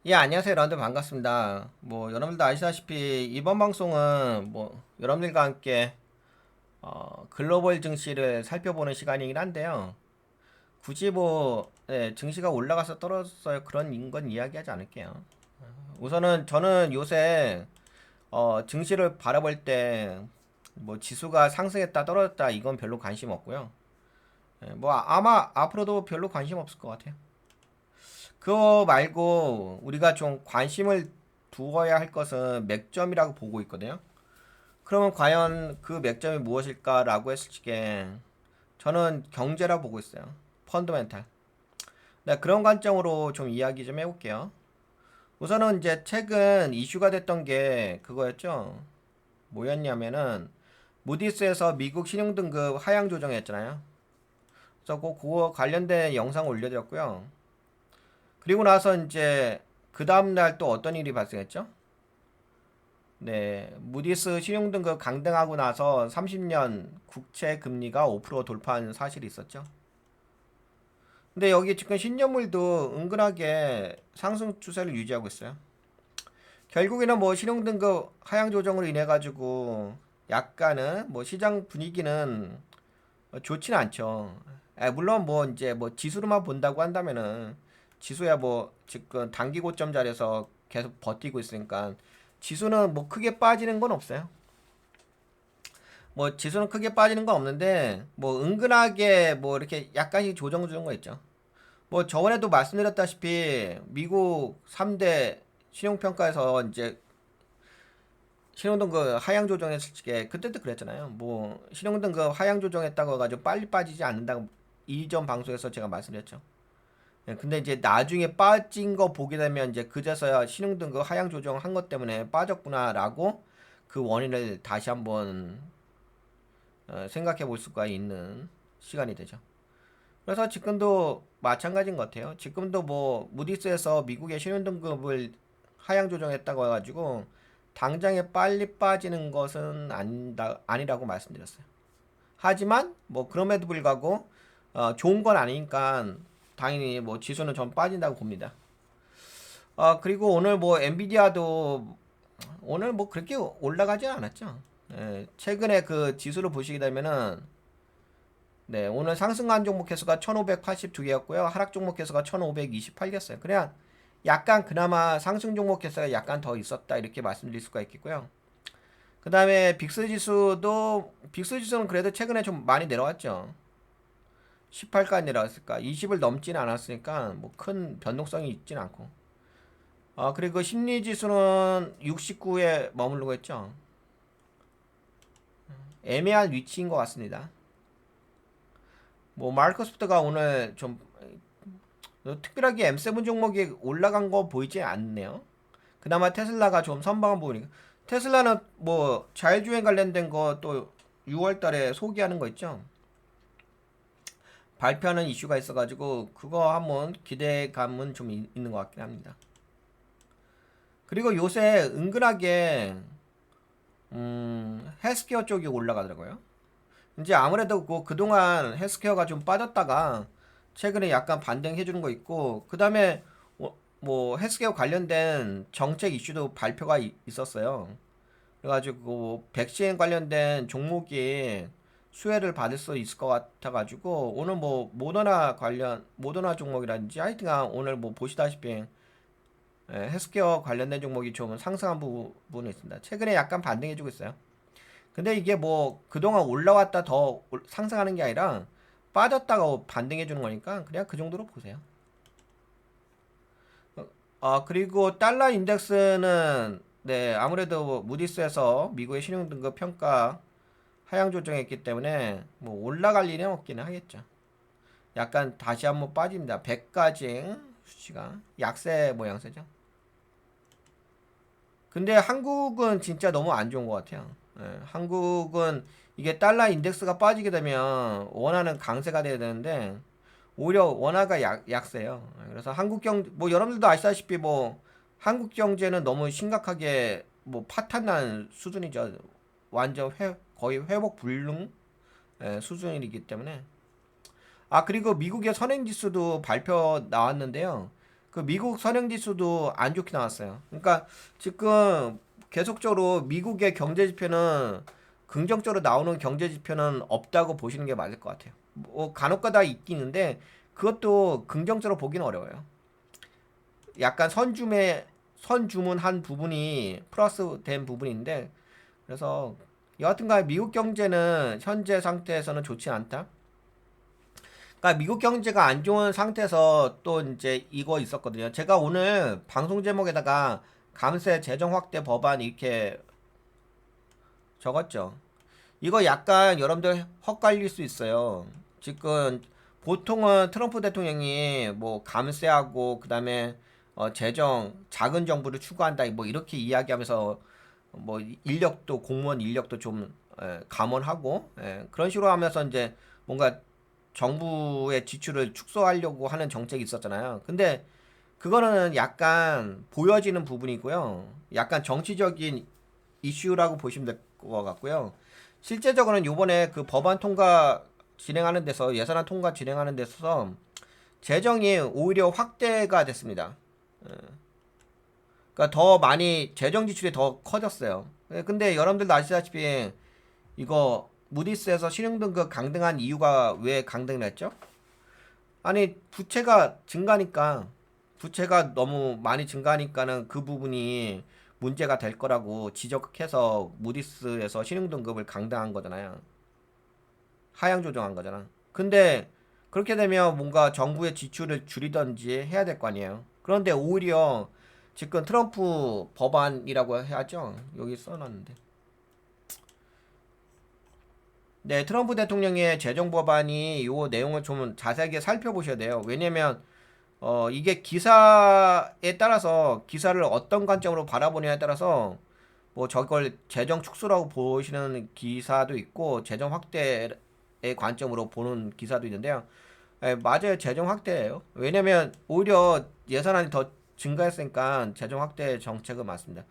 예, 안녕하세요. 여러분들 반갑습니다. 여러분들도 아시다시피 이번 방송은 여러분들과 함께 글로벌 증시를 살펴보는 시간이긴 한데요. 굳이 증시가 올라가서 떨어졌어요. 그런 건 이야기하지 않을게요. 우선은 저는 요새 증시를 바라볼 때 지수가 상승했다 떨어졌다 이건 별로 관심 없고요. 아마 앞으로도 별로 관심 없을 것 같아요. 그거 말고 우리가 좀 관심을 두어야 할 것은 맥점이라고 보고 있거든요. 그러면 과연 그 맥점이 무엇일까라고 했을 적에 저는 경제라 보고 있어요. 펀더멘탈. 네, 그런 관점으로 좀 이야기 좀 해볼게요. 우선은 이제 최근 이슈가 됐던 게 그거였죠. 뭐였냐면은 무디스에서 미국 신용등급 하향 조정했잖아요. 그래서 그거 관련된 영상 올려드렸고요. 그리고 나서 이제 그 다음날 또 어떤 일이 발생했죠? 네, 무디스 신용등급 강등하고 나서 30년 국채 금리가 5% 돌파한 사실이 있었죠. 근데 여기 지금 신년물도 은근하게 상승 추세를 유지하고 있어요. 결국에는 신용등급 하향 조정으로 인해 가지고 약간은 시장 분위기는 좋지는 않죠. 물론 이제 지수로만 본다고 한다면은 지수야 지금 단기 고점 자리에서 계속 버티고 있으니까 지수는 크게 빠지는 건 없어요. 지수는 크게 빠지는 건 없는데 은근하게 이렇게 약간씩 조정 주는 거 있죠. 저번에도 말씀드렸다시피 미국 3대 신용평가에서 이제 신용등급 하향 조정했을 때 그때도 그랬잖아요. 신용등급 하향 조정했다고 해가지고 빨리 빠지지 않는다고 이전 방송에서 제가 말씀드렸죠. 예, 근데 이제 나중에 빠진 거 보게 되면 이제 그제서야 신용등급 하향 조정한 것 때문에 빠졌구나라고 그 원인을 다시 한번 생각해 볼 수가 있는 시간이 되죠. 그래서 지금도 마찬가지인 것 같아요. 지금도 무디스에서 미국의 신용등급을 하향 조정했다고 해가지고 당장에 빨리 빠지는 것은 아니라고 말씀드렸어요. 하지만 그럼에도 불구하고 좋은 건 아니니까 당연히 지수는 좀 빠진다고 봅니다. 그리고 오늘 엔비디아도 오늘 그렇게 올라가진 않았죠. 예, 최근에 그 지수를 보시게 되면은 네, 오늘 상승한 종목 개수가 1582개였고요. 하락 종목 개수가 1528개였어요. 그냥 약간 그나마 상승 종목 개수가 약간 더 있었다 이렇게 말씀드릴 수가 있겠고요. 그 다음에 빅스 지수는 그래도 최근에 좀 많이 내려왔죠. 18까지 내려왔을까? 20을 넘지는 않았으니까 큰 변동성이 있진 않고. 그리고 심리 지수는 69에 머무르고 있죠. 애매한 위치인 것 같습니다. 마이크로소프트가 오늘 좀 특별하게 M7 종목이 올라간 거 보이지 않네요. 그나마 테슬라가 좀 선방한 부분이니까. 테슬라는 자율주행 관련된 거 또 6월 달에 소개하는 거 있죠. 발표하는 이슈가 있어가지고 그거 한번 기대감은 좀 있는 것 같긴 합니다. 그리고 요새 은근하게 헬스케어 쪽이 올라가더라고요. 이제 아무래도 그동안 헬스케어가 좀 빠졌다가 최근에 약간 반등해주는 거 있고 그 다음에 헬스케어 관련된 정책 이슈도 발표가 있었어요. 그래가지고 백신 관련된 종목이 수혜를 받을 수 있을 것 같아가지고 오늘 모더나 종목이라든지 하여튼간 오늘 보시다시피 헬스케어 관련된 종목이 좀 상승한 부분이 있습니다. 최근에 약간 반등해주고 있어요. 근데 이게 그동안 올라왔다 더 상승하는 게 아니라 빠졌다가 반등해주는 거니까 그냥 그 정도로 보세요. 그리고 달러 인덱스는 네, 아무래도 무디스에서 미국의 신용등급 평가 하향 조정했기 때문에 올라갈 일은 없기는 하겠죠. 약간 다시 한번 빠집니다. 100까지 수치가 약세 모양새죠. 근데 한국은 진짜 너무 안 좋은 것 같아요. 예, 한국은 이게 달러 인덱스가 빠지게 되면 원화는 강세가 돼야 되는데 오히려 원화가 약세요. 예, 그래서 한국 여러분들도 아시다시피 한국 경제는 너무 심각하게 파탄난 수준이죠. 완전 거의 회복 불능 수준이기 때문에 그리고 미국의 선행지수도 발표 나왔는데요. 그 미국 선행지수도 안 좋게 나왔어요. 그러니까 지금 계속적으로 미국의 경제 지표는 긍정적으로 나오는 경제 지표는 없다고 보시는 게 맞을 것 같아요. 뭐 간혹가다 있긴 있는데 그것도 긍정적으로 보기는 어려워요. 약간 선주문한 부분이 플러스 된 부분인데 그래서 여하튼간 미국 경제는 현재 상태에서는 좋지 않다. 그러니까 미국 경제가 안 좋은 상태에서 또 이제 이거 있었거든요. 제가 오늘 방송 제목에다가 감세 재정 확대 법안 이렇게 적었죠. 이거 약간 여러분들 헛갈릴 수 있어요. 지금 보통은 트럼프 대통령이 뭐 감세하고 그다음에 재정 작은 정부를 추구한다 뭐 이렇게 이야기하면서 뭐 인력도 공무원 인력도 좀 감원하고 그런 식으로 하면서 이제 뭔가 정부의 지출을 축소하려고 하는 정책이 있었잖아요. 근데 그거는 약간 보여지는 부분이고요. 약간 정치적인 이슈라고 보시면 될 것 같고요. 실제적으로는 요번에 그 법안 통과 진행하는 데서 예산안 통과 진행하는 데서 재정이 오히려 확대가 됐습니다. 그러니까 더 많이 재정 지출이 더 커졌어요. 근데 여러분들도 아시다시피 이거 무디스에서 신용등급 강등한 이유가 왜 강등을 했죠? 아니 부채가 증가니까 부채가 너무 많이 증가하니까는 그 부분이 문제가 될 거라고 지적해서 무디스에서 신용등급을 강등한 거잖아요. 하향 조정한 거잖아. 근데 그렇게 되면 뭔가 정부의 지출을 줄이던지 해야 될 거 아니에요. 그런데 오히려 지금 트럼프 법안이라고 해야죠. 여기 써놨는데. 네, 트럼프 대통령의 재정 법안이 요 내용을 좀 자세하게 살펴보셔야 돼요. 왜냐면 이게 기사에 따라서 기사를 어떤 관점으로 바라보냐에 따라서 뭐 저걸 재정 축소라고 보시는 기사도 있고 재정 확대의 관점으로 보는 기사도 있는데요. 맞아요. 재정 확대예요. 왜냐면 오히려 예산안이 더 증가했으니까 재정 확대 정책은 맞습니다.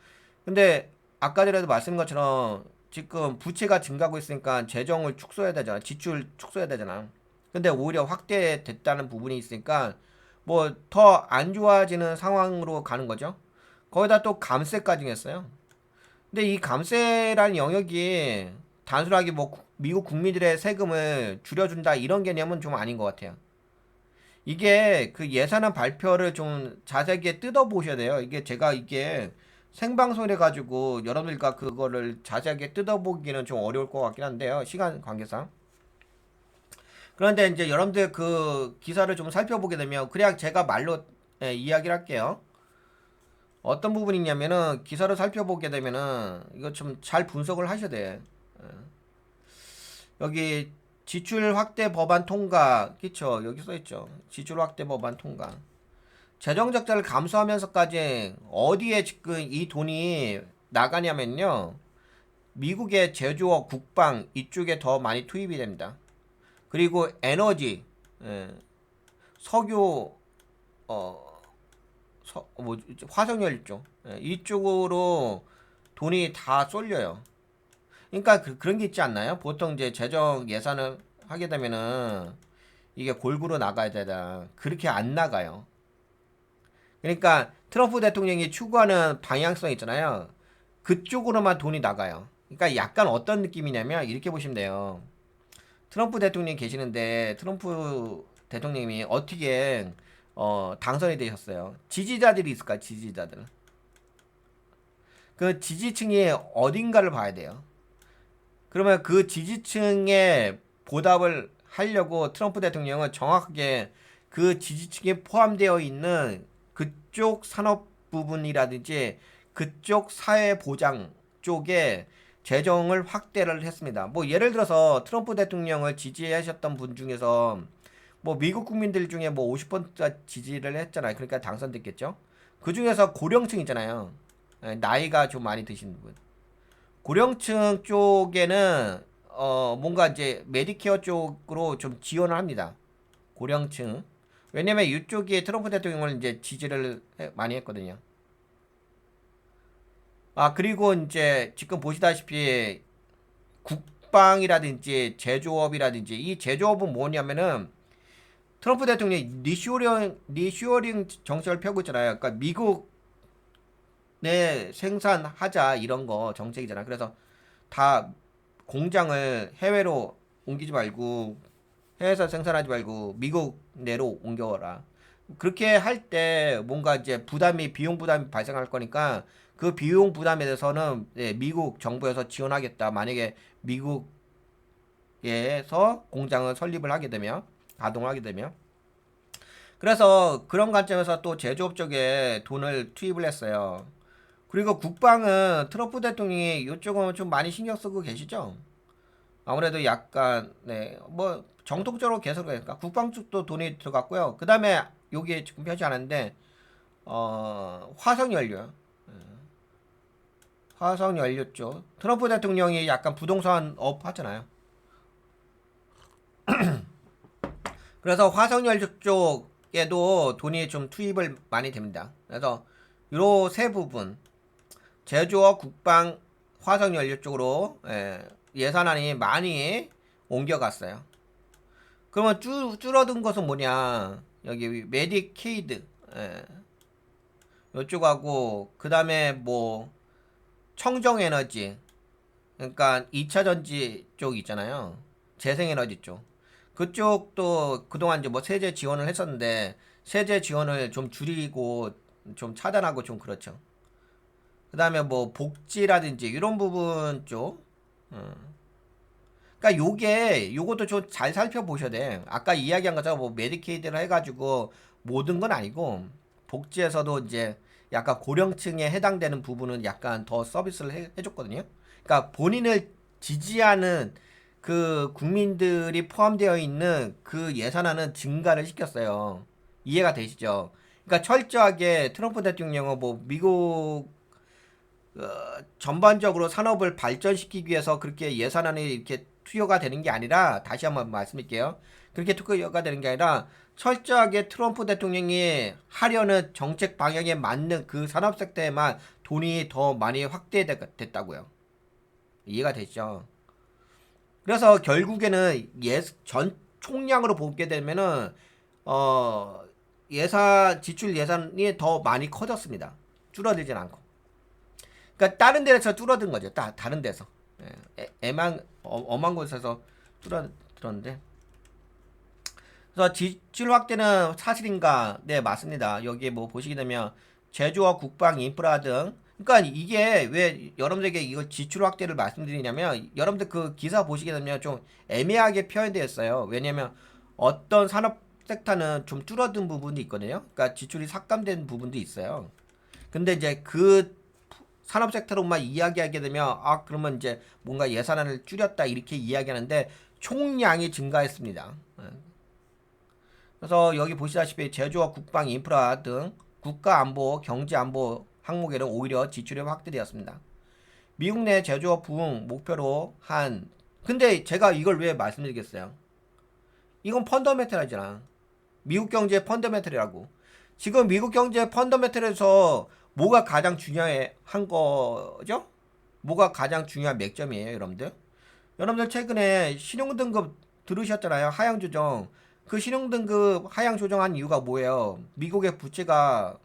근데 아까 전에도 말씀드린 것처럼 지금 부채가 증가하고 있으니까 재정을 축소해야 되잖아. 지출 축소해야 되잖아. 근데 오히려 확대됐다는 부분이 있으니까 뭐 더 안 좋아지는 상황으로 가는 거죠. 거기다 또 감세까지 했어요. 근데 이 감세라는 영역이 단순하게 뭐 미국 국민들의 세금을 줄여준다 이런 개념은 좀 아닌 것 같아요. 이게 그 예산안 발표를 좀 자세하게 뜯어보셔야 돼요. 이게 제가 이게 생방송을 해가지고 여러분들과 그거를 자세하게 뜯어보기는 좀 어려울 것 같긴 한데요. 시간 관계상. 그런데 이제 여러분들 그 기사를 좀 살펴보게 되면 그냥 제가 말로 이야기를 할게요. 어떤 부분이냐면은 기사를 살펴보게 되면은 이거 좀 잘 분석을 하셔야 돼. 여기 지출 확대 법안 통과, 그쵸? 여기 써 있죠. 지출 확대 법안 통과. 재정 적자를 감수하면서까지 어디에 지금 이 돈이 나가냐면요. 미국의 제조업, 국방 이쪽에 더 많이 투입이 됩니다. 그리고 에너지, 예, 석유, 어, 뭐 화석연료 쪽 이쪽으로 돈이 다 쏠려요. 그러니까 그런 게 있지 않나요? 보통 이제 재정 예산을 하게 되면은 이게 골고루 나가야 되다. 그렇게 안 나가요. 그러니까 트럼프 대통령이 추구하는 방향성 있잖아요. 그쪽으로만 돈이 나가요. 그러니까 약간 어떤 느낌이냐면 이렇게 보시면 돼요. 트럼프 대통령이 계시는데 트럼프 대통령이 어떻게 당선이 되셨어요. 지지자들이 있을까? 지지자들. 그 지지층이 어딘가를 봐야 돼요. 그러면 그 지지층에 보답을 하려고 트럼프 대통령은 정확하게 그 지지층에 포함되어 있는 그쪽 산업 부분이라든지 그쪽 사회 보장 쪽에 재정을 확대를 했습니다. 뭐 예를 들어서 트럼프 대통령을 지지하셨던 분 중에서 뭐 미국 국민들 중에 뭐 50% 지지를 했잖아요. 그러니까 당선됐겠죠. 그 중에서 고령층 있잖아요. 나이가 좀 많이 드신 분. 고령층 쪽에는 뭔가 이제 메디케어 쪽으로 좀 지원을 합니다. 고령층. 왜냐면 이쪽이 트럼프 대통령을 이제 지지를 많이 했거든요. 아, 그리고 이제 지금 보시다시피 국방이라든지 제조업이라든지 이 제조업은 뭐냐면은 트럼프 대통령이 리쇼어링 정책을 펴고 있잖아요. 그러니까 미국 내 생산하자 이런 거 정책이잖아. 그래서 다 공장을 해외로 옮기지 말고 해외에서 생산하지 말고 미국 내로 옮겨라. 그렇게 할 때 뭔가 이제 비용 부담이 발생할 거니까 그 비용 부담에 대해서는 미국 정부에서 지원하겠다. 만약에 미국에서 공장을 설립을 하게 되면 가동하게 되면 그래서 그런 관점에서 또 제조업 쪽에 돈을 투입을 했어요. 그리고 국방은 트럼프 대통령이 이쪽은 좀 많이 신경 쓰고 계시죠? 아무래도 약간 뭐 정통적으로 계속 그러니까 국방 쪽도 돈이 들어갔고요. 그 다음에 여기에 지금 펴지 않았는데 화석 연료, 화석 연료 쪽 트럼프 대통령이 약간 부동산 업 하잖아요. 그래서 화석 연료 쪽에도 돈이 좀 투입을 많이 됩니다. 그래서 요 세 부분 제조업, 국방, 화석 연료 쪽으로 예산안이 많이 옮겨갔어요. 그러면 줄어든 것은 뭐냐? 여기 메디케이드 이쪽하고 그 다음에 뭐 청정에너지 그러니까 2차 전지 쪽 있잖아요. 재생에너지 쪽. 그쪽도 그동안 이제 뭐 세제 지원을 했었는데 세제 지원을 좀 줄이고 좀 차단하고 좀 그렇죠. 그 다음에 뭐 복지라든지 이런 부분 쪽. 그러니까 요것도 좀 잘 살펴보셔야 돼. 아까 이야기한 것처럼 뭐 메디케이드를 해가지고 모든 건 아니고 복지에서도 이제 약간 고령층에 해당되는 부분은 약간 더 서비스를 해줬거든요. 그러니까 본인을 지지하는 그 국민들이 포함되어 있는 그 예산안은 증가를 시켰어요. 이해가 되시죠? 그러니까 철저하게 트럼프 대통령은 뭐 미국 전반적으로 산업을 발전시키기 위해서 그렇게 예산안이 이렇게 투여가 되는 게 아니라 다시 한번 말씀드릴게요. 그렇게 투여가 되는 게 아니라 철저하게 트럼프 대통령이 하려는 정책 방향에 맞는 그 산업 섹터에만 돈이 더 많이 확대됐다고요. 이해가 되죠? 그래서 결국에는 전 총량으로 보게 되면은 어 지출 예산이 더 많이 커졌습니다. 줄어들진 않고. 그러니까 다른 데서 줄어든 거죠. 다른 데서. 엄한 곳에서 줄어들었는데. 그래서 지출 확대는 사실인가? 네, 맞습니다. 여기 뭐 보시게 되면 제조업, 국방, 인프라 등. 그러니까 이게 왜 여러분들에게 이걸 지출 확대를 말씀드리냐면 여러분들 그 기사 보시게 되면 좀 애매하게 표현되어 있어요. 왜냐면 어떤 산업 섹터는 좀 줄어든 부분이 있거든요. 그러니까 지출이 삭감된 부분도 있어요. 근데 이제 그 산업 섹터로만 이야기하게 되면 그러면 이제 뭔가 예산안을 줄였다 이렇게 이야기하는데 총량이 증가했습니다. 그래서 여기 보시다시피 제조업, 국방, 인프라 등 국가 안보, 경제 안보 항목에는 오히려 지출이 확대되었습니다. 미국 내 제조업 부흥 목표로 근데 제가 이걸 왜 말씀드리겠어요? 이건 펀더멘탈이잖아. 미국 경제 펀더멘탈이라고. 지금 미국 경제 펀더멘탈에서 뭐가 가장 중요한 거죠? 뭐가 가장 중요한 맥점이에요, 여러분들? 여러분들 최근에 신용등급 들으셨잖아요. 하향 조정. 그 신용등급 하향 조정한 이유가 뭐예요? 미국의 부채가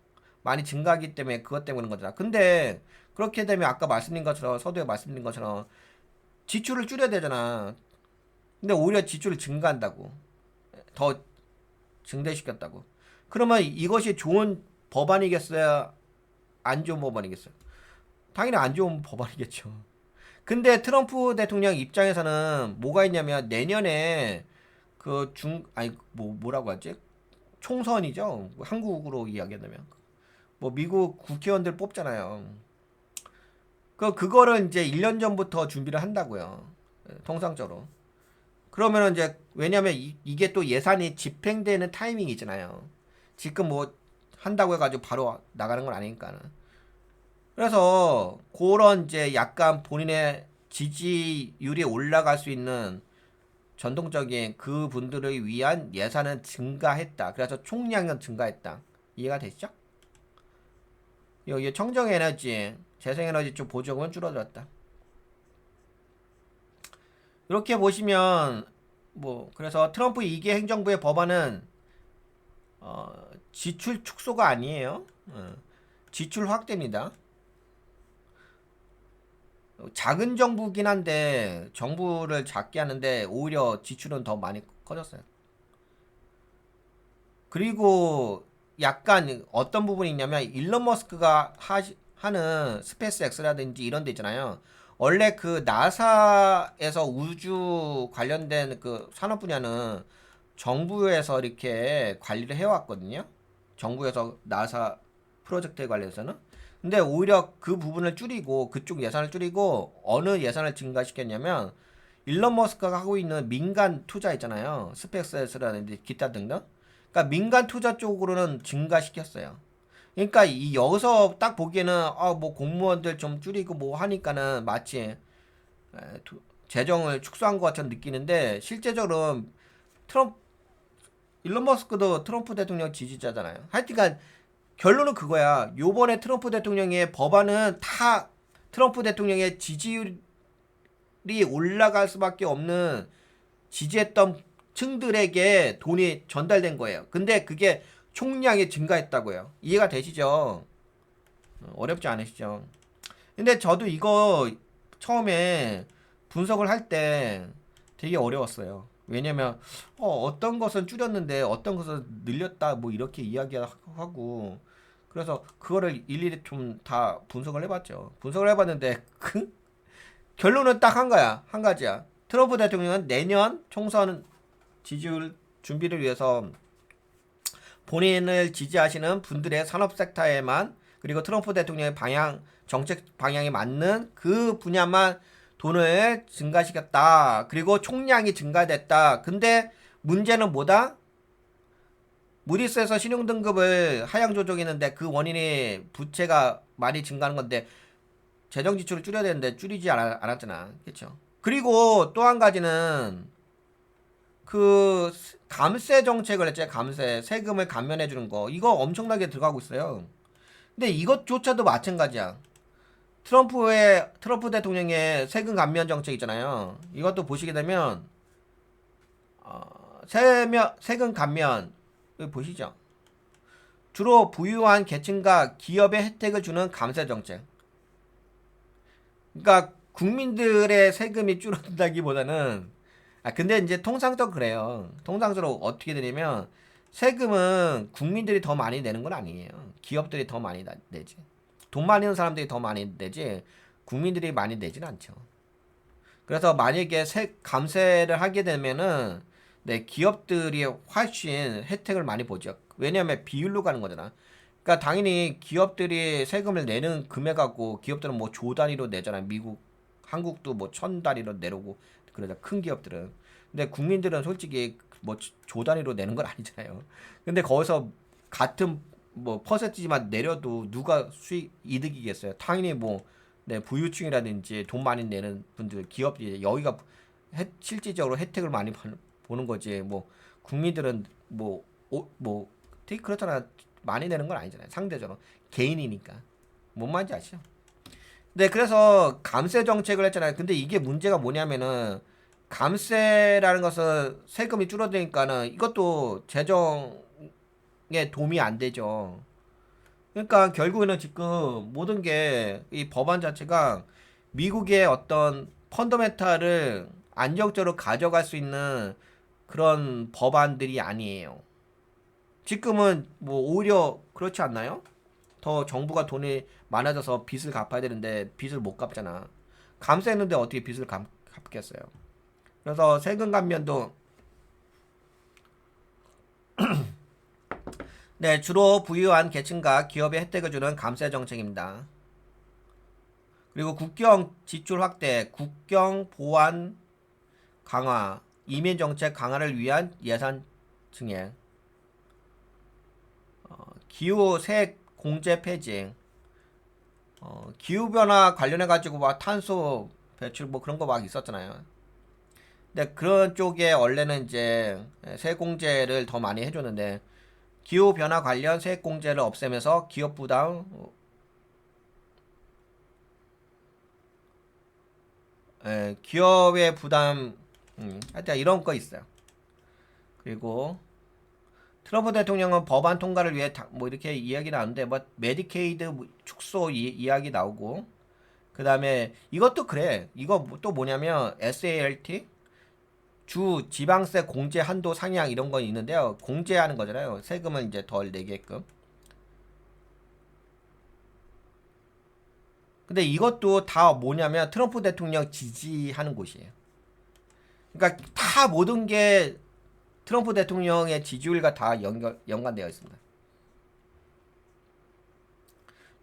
많이 증가하기 때문에 그것 때문에 그런 거잖아. 근데 그렇게 되면 아까 말씀드린 것처럼 서두에 말씀드린 것처럼 지출을 줄여야 되잖아. 근데 오히려 지출을 증가한다고. 더 증대시켰다고. 그러면 이것이 좋은 법안이겠어요? 안 좋은 법안이겠어요? 당연히 안 좋은 법안이겠죠. 근데 트럼프 대통령 입장에서는 뭐가 있냐면 내년에 뭐라고 하지? 총선이죠. 한국으로 이야기하면. 뭐 미국 국회의원들 뽑잖아요. 그거를 이제 1년 전부터 준비를 한다고요. 통상적으로. 그러면은 이제 왜냐면 이게 또 예산이 집행되는 타이밍이잖아요. 지금 뭐 한다고 해가지고 바로 나가는 건 아니니까는. 그래서 그런 이제 약간 본인의 지지율이 올라갈 수 있는 전통적인 그 분들을 위한 예산은 증가했다. 그래서 총량은 증가했다. 이해가 되시죠? 여기 청정에너지, 재생에너지 쪽 보조금은 줄어들었다. 이렇게 보시면 그래서 트럼프 2기 행정부의 법안은 지출 축소가 아니에요. 지출 확대입니다. 작은 정부긴 한데 정부를 작게 하는데 오히려 지출은 더 많이 커졌어요. 그리고 약간 어떤 부분이 있냐면 일론 머스크가 하는 스페이스 X라든지 이런 데 있잖아요. 원래 그 나사에서 우주 관련된 그 산업 분야는 정부에서 이렇게 관리를 해왔거든요. 정부에서 나사 프로젝트에 관해서는. 근데 오히려 그 부분을 줄이고 그쪽 예산을 줄이고 어느 예산을 증가시켰냐면 일론 머스크가 하고 있는 민간 투자 있잖아요. 스페이스X라든지 기타 등등. 그러니까 민간 투자 쪽으로는 증가시켰어요. 그러니까 이 여기서 딱 보기에는 뭐 공무원들 좀 줄이고 뭐 하니까는 마치 재정을 축소한 것 같은 느끼는데 실제적으로 트럼프 일론 머스크도 트럼프 대통령 지지자잖아요. 하여튼간 결론은 그거야. 요번에 트럼프 대통령의 법안은 다 트럼프 대통령의 지지율이 올라갈 수밖에 없는 지지했던 층들에게 돈이 전달된 거예요. 근데 그게 총량이 증가했다고요. 이해가 되시죠? 어렵지 않으시죠? 근데 저도 이거 처음에 분석을 할 때 되게 어려웠어요. 왜냐면 어떤 것은 줄였는데 어떤 것은 늘렸다 뭐 이렇게 이야기하고 그래서 그거를 일일이 좀 다 분석을 해봤죠. 분석을 해봤는데 그 결론은 딱 한 거야. 한 가지야. 트럼프 대통령은 내년 총선 지지율 준비를 위해서 본인을 지지하시는 분들의 산업 섹터에만 그리고 트럼프 대통령의 방향 정책 방향에 맞는 그 분야만 돈을 증가시켰다. 그리고 총량이 증가됐다. 근데 문제는 뭐다? 무디스에서 신용등급을 하향 조정했는데 그 원인이 부채가 많이 증가하는 건데 재정 지출을 줄여야 되는데 줄이지 않았잖아. 그렇죠? 그리고 또 한 가지는 그 감세 정책을 했죠. 감세 세금을 감면해 주는 거 이거 엄청나게 들어가고 있어요. 근데 이것조차도 마찬가지야. 트럼프 대통령의 세금 감면 정책 있잖아요. 이것도 보시게 되면 세금 감면 여기 보시죠. 주로 부유한 계층과 기업에 혜택을 주는 감세 정책. 그러니까 국민들의 세금이 줄어든다기보다는 근데 이제 통상적으로 그래요. 통상적으로 어떻게 되냐면 세금은 국민들이 더 많이 내는 건 아니에요. 기업들이 더 많이 내지. 돈 많이 있는 사람들이 더 많이 내지 국민들이 많이 내진 않죠. 그래서 만약에 감세를 하게 되면은 네, 기업들이 훨씬 혜택을 많이 보죠. 왜냐하면 비율로 가는 거잖아. 그러니까 당연히 기업들이 세금을 내는 금액하고 기업들은 뭐 조 단위로 내잖아. 미국, 한국도 뭐 천 단위로 내려고 그러자 큰 기업들은. 근데 국민들은 솔직히 뭐 조 단위로 내는 건 아니잖아요. 근데 거기서 같은 뭐 퍼센티지만 내려도 누가 수익 이득이겠어요. 당연히 뭐 네, 부유층이라든지 돈 많이 내는 분들 기업이 여기가 실질적으로 혜택을 많이 보는 거지. 뭐 국민들은 뭐 되게 그렇잖아. 많이 내는 건 아니잖아요. 상대적으로 개인이니까. 뭔 말인지 아시죠? 네, 그래서 감세 정책을 했잖아요. 근데 이게 문제가 뭐냐면은 감세라는 것은 세금이 줄어드니까는 이것도 재정에 도움이 안 되죠. 그러니까 결국에는 지금 모든 게 이 법안 자체가 미국의 어떤 펀더멘탈을 안정적으로 가져갈 수 있는 그런 법안들이 아니에요. 지금은 뭐 오히려 그렇지 않나요? 더 정부가 돈이 많아져서 빚을 갚아야 되는데 빚을 못 갚잖아. 감세했는데 어떻게 빚을 갚겠어요? 그래서 세금 감면도 네, 주로 부유한 계층과 기업에 혜택을 주는 감세 정책입니다. 그리고 국경 지출 확대, 국경 보안 강화, 이민 정책 강화를 위한 예산 증액, 기후 세 공제 폐지, 기후 변화 관련해 가지고 막 탄소 배출 뭐 그런 거 막 있었잖아요. 근데 그런 쪽에 원래는 이제 세공제를 더 많이 해줬는데 기후 변화 관련 세공제를 없애면서 기업 부담, 기업의 부담, 하여튼 이런 거 있어요. 그리고 트럼프 대통령은 법안 통과를 위해 뭐 이렇게 이야기 나오는데 뭐 메디케이드 축소 이야기 나오고 그 다음에 이것도 그래. 이거 또 뭐냐면 SALT 주 지방세 공제 한도 상향 이런 건 있는데요. 공제하는 거잖아요. 세금을 이제 덜 내게끔. 근데 이것도 다 뭐냐면 트럼프 대통령 지지하는 곳이에요. 그러니까 다 모든 게 트럼프 대통령의 지지율과 다 연관되어 있습니다.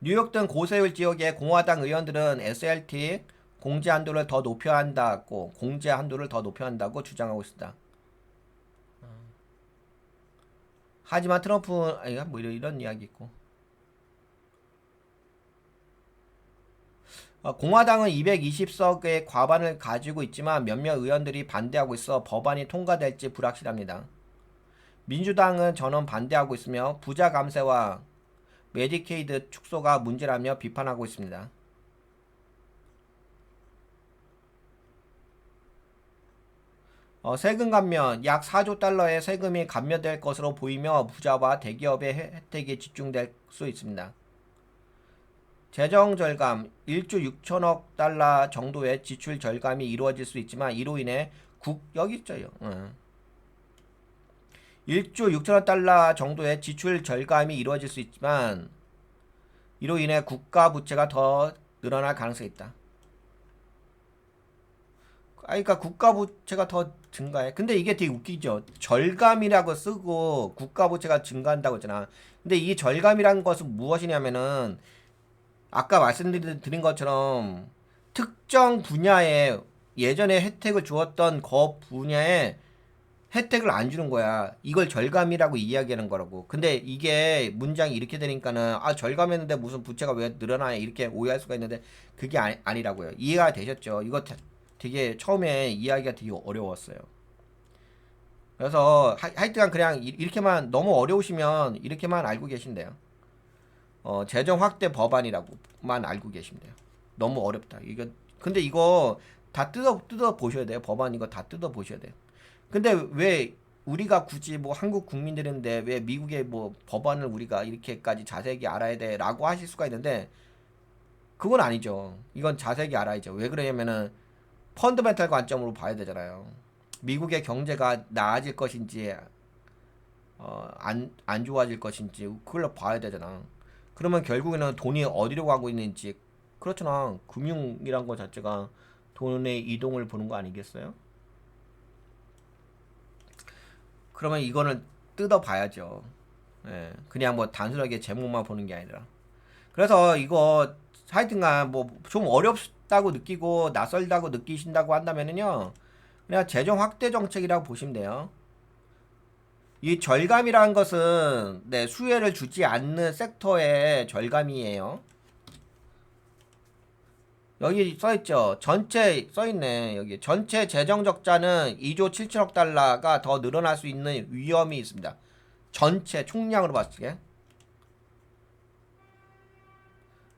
뉴욕 등 고세율 지역의 공화당 의원들은 SLT 공제 한도를 더 높여야 한다고 공제 한도를 더 높여야 한다고 주장하고 있습니다. 하지만 트럼프 아니 뭐 이런 이야기 있고 공화당은 220석의 과반을 가지고 있지만 몇몇 의원들이 반대하고 있어 법안이 통과될지 불확실합니다. 민주당은 전원 반대하고 있으며 부자 감세와 메디케이드 축소가 문제라며 비판하고 있습니다. 세금 감면 약 4조 달러의 세금이 감면될 것으로 보이며 부자와 대기업의 혜택이 집중될 수 있습니다. 재정 절감 1조 6천억 달러 정도의 지출 절감이 이루어질 수 있지만 이로 인해 여기 있어요. 1조 6천억 달러 정도의 지출 절감이 이루어질 수 있지만 이로 인해 국가 부채가 더 늘어날 가능성이 있다. 그러니까 국가 부채가 더 증가해. 근데 이게 되게 웃기죠. 절감이라고 쓰고 국가 부채가 증가한다고 했잖아. 근데 이 절감이라는 것은 무엇이냐면은 아까 말씀드린 것처럼 특정 분야에 예전에 혜택을 주었던 그 분야에 혜택을 안 주는 거야. 이걸 절감이라고 이야기하는 거라고. 근데 이게 문장이 이렇게 되니까는 절감했는데 무슨 부채가 왜 늘어나냐 이렇게 오해할 수가 있는데 그게 아니라고요. 이해가 되셨죠? 이거 되게 처음에 이야기가 되게 어려웠어요. 그래서 하여튼 그냥 이렇게만 너무 어려우시면 이렇게만 알고 계신대요. 재정 확대 법안이라고만 알고 계시면 돼요. 너무 어렵다. 근데 이거 다 뜯어 보셔야 돼요. 법안 이거 다 뜯어 보셔야 돼요. 근데 왜 우리가 굳이 뭐 한국 국민들인데 왜 미국의 뭐 법안을 우리가 이렇게까지 자세히 알아야 돼라고 하실 수가 있는데 그건 아니죠. 이건 자세히 알아야죠. 왜 그러냐면은 펀더멘탈 관점으로 봐야 되잖아요. 미국의 경제가 나아질 것인지 안 좋아질 것인지 그걸 봐야 되잖아. 그러면 결국에는 돈이 어디로 가고 있는지 그렇잖아. 금융이란 거 자체가 돈의 이동을 보는 거 아니겠어요? 그러면 이거는 뜯어봐야죠. 예, 그냥 뭐 단순하게 제목만 보는 게 아니라. 그래서 이거 하여튼간 뭐 좀 어렵다고 느끼고 낯설다고 느끼신다고 한다면은요. 그냥 재정 확대 정책이라고 보시면 돼요. 이 절감이라는 것은 수혜를 주지 않는 섹터의 절감이에요. 여기 써있죠. 전체 써있네. 여기 전체 재정 적자는 2조 7천억 달러가 더 늘어날 수 있는 위험이 있습니다. 전체 총량으로 봤을 때.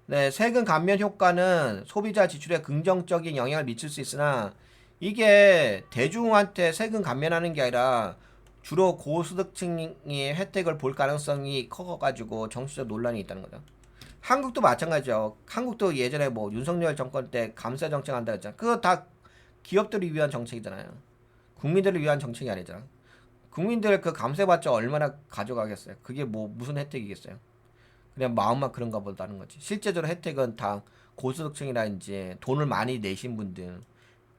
네, 세금 감면 효과는 소비자 지출에 긍정적인 영향을 미칠 수 있으나 이게 대중한테 세금 감면하는 게 아니라 주로 고소득층이 혜택을 볼 가능성이 커가지고 정치적 논란이 있다는 거죠. 한국도 마찬가지죠. 한국도 예전에 뭐 윤석열 정권 때 감세 정책 한다 했잖아. 그거 다 기업들을 위한 정책이잖아요. 국민들을 위한 정책이 아니잖아. 국민들 그 감세받자 얼마나 가져가겠어요. 그게 뭐 무슨 혜택이겠어요. 그냥 마음만 그런가 보다는 거지. 실제적으로 혜택은 다 고소득층이라든지 돈을 많이 내신 분들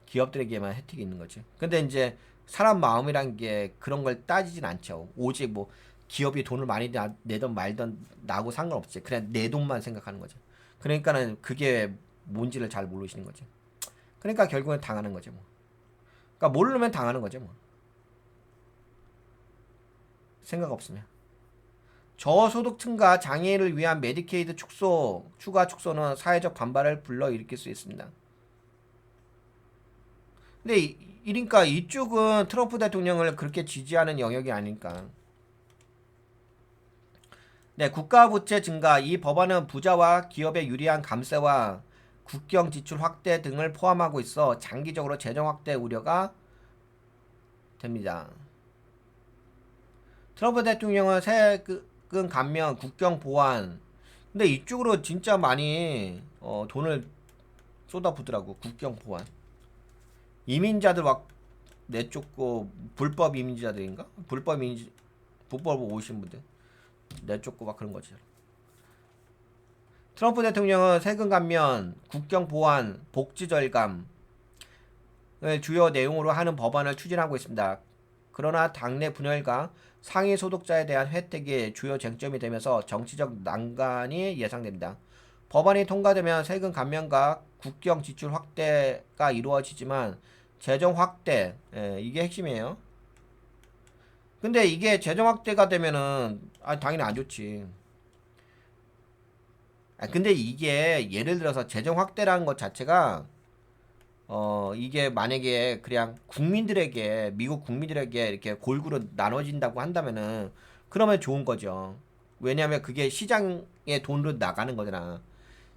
기업들에게만 혜택이 있는 거지. 근데 이제 사람 마음이란 게 그런 걸 따지진 않죠. 오직 뭐 기업이 돈을 많이 내던 말던 나고 상관없지. 그냥 내 돈만 생각하는 거죠. 그러니까는 그게 뭔지를 잘 모르시는 거지. 그러니까 결국엔 당하는 거죠. 뭐. 그러니까 모르면 당하는 거죠. 뭐. 생각 없으면. 저소득층과 장애인을 위한 메디케이드 추가 축소는 사회적 반발을 불러일으킬 수 있습니다. 근데 그러니까 이쪽은 트럼프 대통령을 그렇게 지지하는 영역이 아닐까. 네, 국가 부채 증가. 이 법안은 부자와 기업에 유리한 감세와 국경 지출 확대 등을 포함하고 있어 장기적으로 재정 확대 우려가 됩니다. 트럼프 대통령은 세금 감면, 국경 보안. 근데 이쪽으로 진짜 많이 돈을 쏟아부더라고. 국경 보안. 이민자들 막 내쫓고 불법 이민자들인가? 불법 오신 분들 내쫓고 막 그런 거지. 트럼프 대통령은 세금 감면, 국경 보안, 복지 절감을 주요 내용으로 하는 법안을 추진하고 있습니다. 그러나 당내 분열과 상위 소득자에 대한 혜택이 주요 쟁점이 되면서 정치적 난관이 예상됩니다. 법안이 통과되면 세금 감면과 국경 지출 확대가 이루어지지만 재정 확대, 이게 핵심이에요. 근데 이게 재정 확대가 되면은 당연히 안 좋지. 근데 이게 예를 들어서 재정 확대라는 것 자체가 이게 만약에 그냥 국민들에게 미국 국민들에게 이렇게 골고루 나눠진다고 한다면은 그러면 좋은 거죠. 왜냐하면 그게 시장에 돈으로 나가는 거잖아.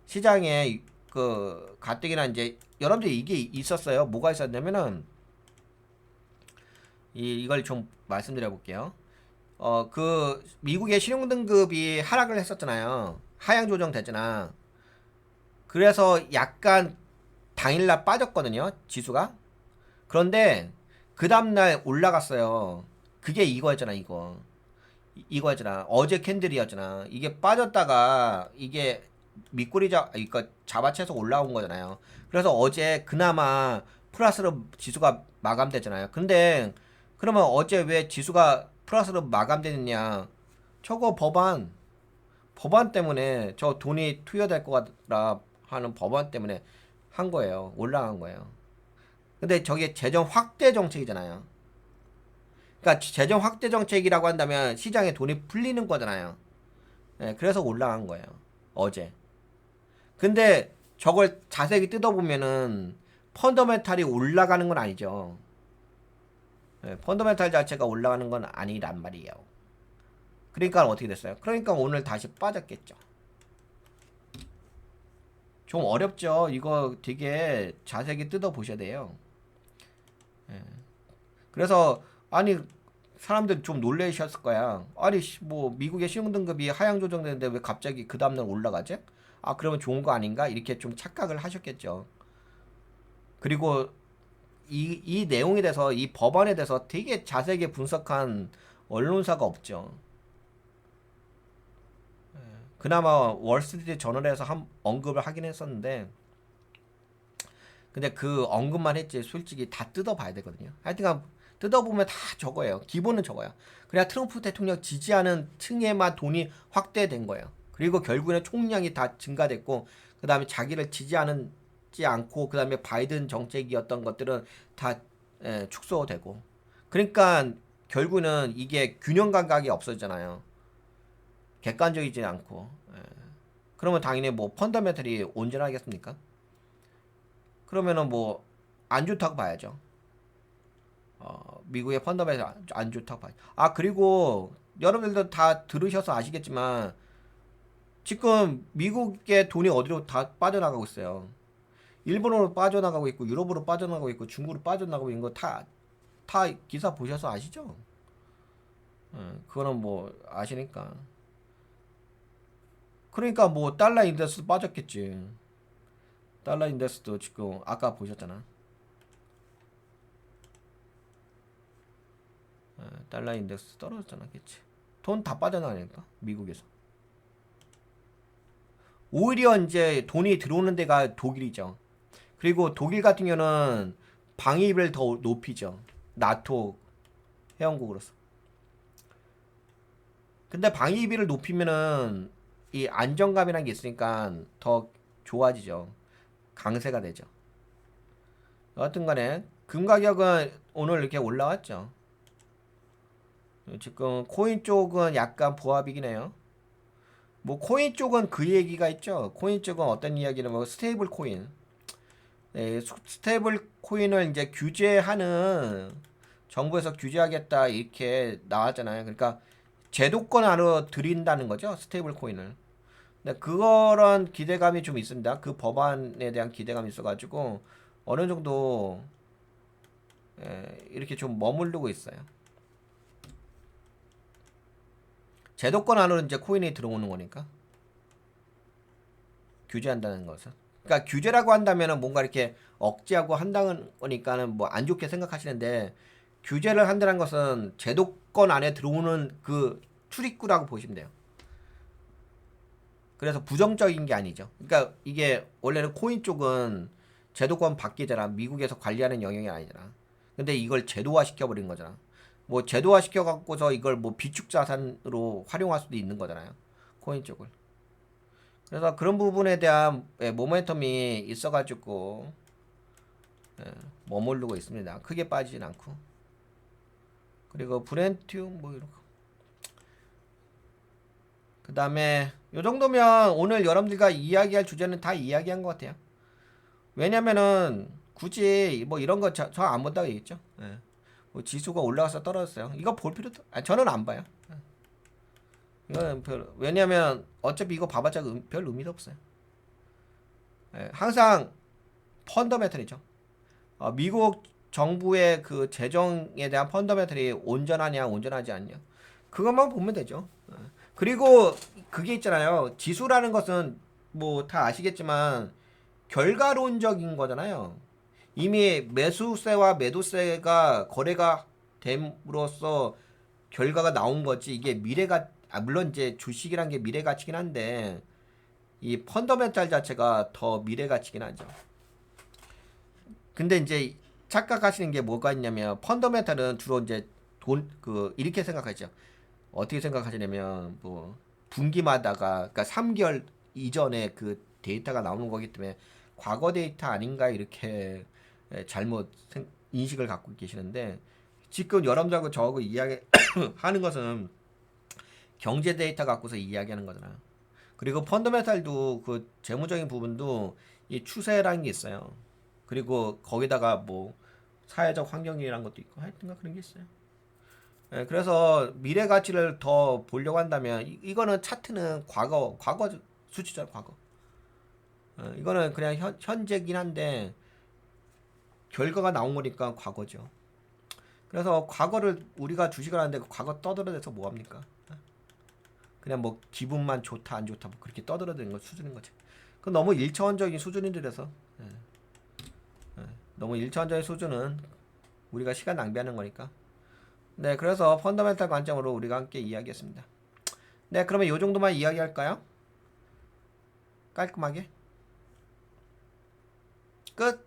시장에 그 가뜩이나 이제 여러분들 이게 있었어요. 뭐가 있었냐면은 이걸 좀 말씀드려 볼게요. 그 미국의 신용등급이 하락을 했었잖아요. 하향 조정됐잖아. 그래서 약간 당일날 빠졌거든요. 지수가. 그런데 그 다음날 올라갔어요. 그게 이거였잖아, 이거. 이거였잖아. 어제 캔들이었잖아. 이게 빠졌다가 이게 이거 잡아채서 올라온 거잖아요. 그래서 어제 그나마 플러스로 지수가 마감됐잖아요. 근데 그러면 어제 왜 지수가 플러스로 마감됐느냐? 저거 법안 때문에 저 돈이 투여될 것 같라 하는 법안 때문에 한 거예요. 올라간 거예요. 근데 저게 재정 확대 정책이잖아요. 그러니까 재정 확대 정책이라고 한다면 시장에 돈이 풀리는 거잖아요. 그래서 올라간 거예요. 어제. 근데 저걸 자세히 뜯어보면은 펀더멘탈이 올라가는 건 아니죠. 펀더멘탈 자체가 올라가는 건 아니란 말이에요. 그러니까 어떻게 됐어요? 그러니까 오늘 다시 빠졌겠죠. 좀 어렵죠. 이거 되게 자세히 뜯어보셔야 돼요. 그래서 아니 사람들 좀 놀라셨을 거야. 아니 뭐 미국의 신용등급이 하향 조정되는데 왜 갑자기 그 다음날 올라가지? 아 그러면 좋은 거 아닌가? 이렇게 좀 착각을 하셨겠죠. 그리고 이 내용에 대해서 이 법안에 대해서 되게 자세하게 분석한 언론사가 없죠. 그나마 월스트리트 저널에서 한 언급을 하긴 했었는데 근데 그 언급만 했지 솔직히 다 뜯어봐야 되거든요. 하여튼간 뜯어보면 다 저거예요. 기본은 저거야. 그래야 트럼프 대통령 지지하는 층에만 돈이 확대된 거예요. 그리고 결국에는 총량이 다 증가됐고 그 다음에 자기를 지지하는지 않고 그 다음에 바이든 정책이었던 것들은 다 축소되고 그러니까 결국은 이게 균형 감각이 없어지잖아요. 객관적이지 않고 그러면 당연히 뭐 펀더멘털이 온전하겠습니까? 그러면은 뭐 안 좋다고 봐야죠. 미국의 펀더멘털 안 좋다고 봐야죠. 아 그리고 여러분들도 다 들으셔서 아시겠지만 지금 미국의 돈이 어디로 다 빠져나가고 있어요. 일본으로 빠져나가고 있고 유럽으로 빠져나가고 있고 중국으로 빠져나가고 있는 거 다 기사 보셔서 아시죠? 그거는 뭐 아시니까. 그러니까 뭐 달러 인덱스 빠졌겠지. 달러 인덱스도 지금 아까 보셨잖아. 달러 인덱스 떨어졌잖아, 그치? 돈 다 빠져나가니까 미국에서. 오히려 이제 돈이 들어오는 데가 독일이죠. 그리고 독일 같은 경우는 방위비를 더 높이죠. 나토 회원국으로서. 근데 방위비를 높이면은 이 안정감이라는 게 있으니까 더 좋아지죠. 강세가 되죠. 여하튼 간에 금 가격은 오늘 이렇게 올라왔죠. 지금 코인 쪽은 약간 보합이긴 해요. 뭐 코인 쪽은 그 얘기가 있죠. 코인 쪽은 어떤 이야기는 뭐 스테이블 코인. 네, 스테이블 코인을 이제 규제하는 정부에서 규제하겠다 이렇게 나왔잖아요. 그러니까 제도권 안으로 들인다는 거죠. 스테이블 코인을. 근데 그런 기대감이 좀 있습니다. 그 법안에 대한 기대감이 있어가지고 어느 정도 이렇게 좀 머무르고 있어요. 제도권 안으로 이제 코인이 들어오는 거니까. 규제한다는 것은. 그러니까 규제라고 한다면은 뭔가 이렇게 억제하고 한다는 거니까는 뭐 안 좋게 생각하시는데, 규제를 한다는 것은 제도권 안에 들어오는 그 출입구라고 보시면 돼요. 그래서 부정적인 게 아니죠. 그러니까 이게 원래는 코인 쪽은 제도권 밖이잖아. 미국에서 관리하는 영역이 아니잖아. 근데 이걸 제도화 시켜버린 거잖아. 뭐 제도화 시켜갖고서 이걸 뭐 비축 자산으로 활용할 수도 있는 거잖아요. 코인 쪽을. 그래서 그런 부분에 대한 모멘텀이 있어가지고 머무르고 있습니다. 크게 빠지진 않고. 그리고 브렌티움 뭐 이런 거. 그 다음에 요 정도면 오늘 여러분들과 이야기할 주제는 다 이야기한 것 같아요. 왜냐면은 굳이 뭐 이런 거 저 안 본다고 얘기했죠. 예. 뭐 지수가 올라가서 떨어졌어요. 이거 볼 필요도 저는 안 봐요. 이거는 왜냐면 어차피 이거 봐봤자 별 의미도 없어요. 예. 항상 펀더멘털이죠. 미국 정부의 그 재정에 대한 펀더멘털이 온전하냐 온전하지 않냐 그것만 보면 되죠. 그리고 그게 있잖아요. 지수라는 것은 뭐 다 아시겠지만 결과론적인 거잖아요. 이미 매수세와 매도세가 거래가 됨으로써 결과가 나온 거지. 이게 미래가 물론 이제 주식이란 게 미래 가치긴 한데 이 펀더멘탈 자체가 더 미래 가치긴 하죠. 근데 이제 착각하시는 게 뭐가 있냐면 펀더멘탈은 주로 이제 돈 그 이렇게 생각하죠. 어떻게 생각하시냐면 뭐 분기마다가 그러니까 3개월 이전에 그 데이터가 나오는 거기 때문에 과거 데이터 아닌가 이렇게 잘못 인식을 갖고 계시는데 지금 여러분들하고 저하고 이야기 하는 것은 경제 데이터 갖고서 이야기하는 거잖아요. 그리고 펀더멘탈도 그 재무적인 부분도 이 추세라는 게 있어요. 그리고 거기다가 뭐 사회적 환경이란 것도 있고 하여튼가 그런 게 있어요. 예, 그래서 미래 가치를 더 보려고 한다면 이거는 차트는 과거 수치죠 과거. 이거는 그냥 현재긴 한데 결과가 나온 거니까 과거죠. 그래서 과거를 우리가 주식을 하는데 그 과거 떠들어대서 뭐 합니까? 그냥 뭐 기분만 좋다 안 좋다 뭐 그렇게 떠들어대는 거 수준인 거지. 그 너무 일차원적인 수준인들에서 너무 일차원적인 수준은 우리가 시간 낭비하는 거니까. 네, 그래서 펀더멘탈 관점으로 우리가 함께 이야기했습니다. 네, 그러면 이 정도만 이야기할까요? 깔끔하게 끝.